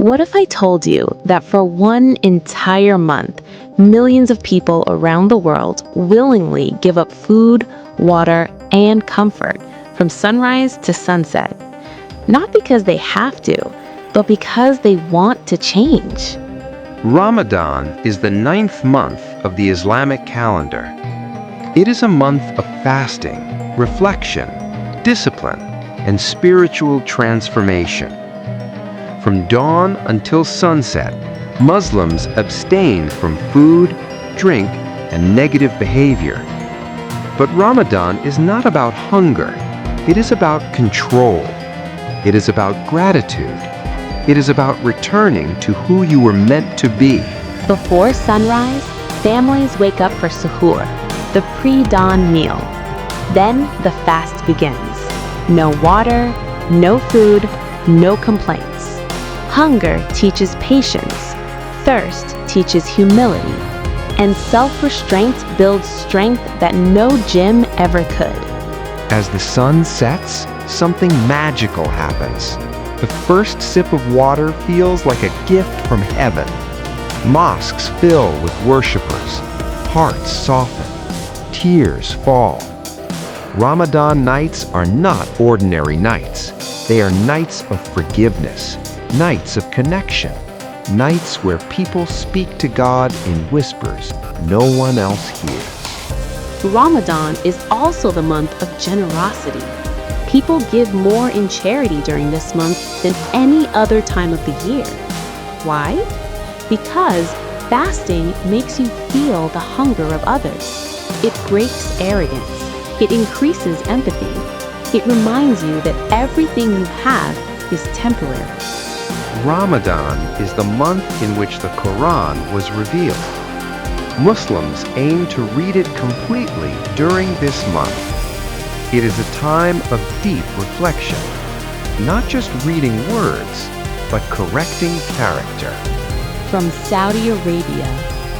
What if I told you that for one entire month, millions of people around the world willingly give up food, water, and comfort from sunrise to sunset? Not because they have to, but because they want to change. Ramadan is the ninth month of the Islamic calendar. It is a month of fasting, reflection, discipline, and spiritual transformation. From dawn until sunset, Muslims abstain from food, drink, and negative behavior. But Ramadan is not about hunger. It is about control. It is about gratitude. It is about returning to who you were meant to be. Before sunrise, families wake up for suhoor, the pre-dawn meal. Then the fast begins. No water, no food, no complaints. Hunger teaches patience, thirst teaches humility, and self-restraint builds strength that no gym ever could. As the sun sets, something magical happens. The first sip of water feels like a gift from heaven. Mosques fill with worshipers, hearts soften, tears fall. Ramadan nights are not ordinary nights. They are nights of forgiveness, nights of connection, nights where people speak to God in whispers no one else hears. Ramadan is also the month of generosity. People give more in charity during this month than any other time of the year. Why? Because fasting makes you feel the hunger of others. It breaks arrogance. It increases empathy. It reminds you that everything you have is temporary. Ramadan is the month in which the Quran was revealed. Muslims aim to read it completely during this month. It is a time of deep reflection, not just reading words, but correcting character. From Saudi Arabia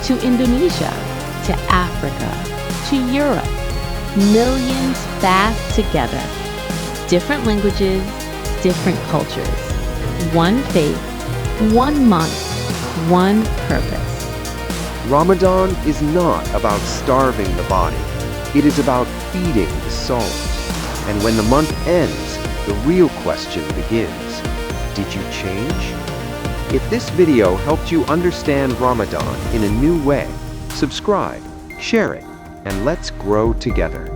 to Indonesia to Africa to Europe, millions fast together. Different languages, different cultures. One faith, one month, one purpose. Ramadan is not about starving the body. It is about feeding the soul. And when the month ends, the real question begins. Did you change? If this video helped you understand Ramadan in a new way, subscribe, share it, and let's grow together.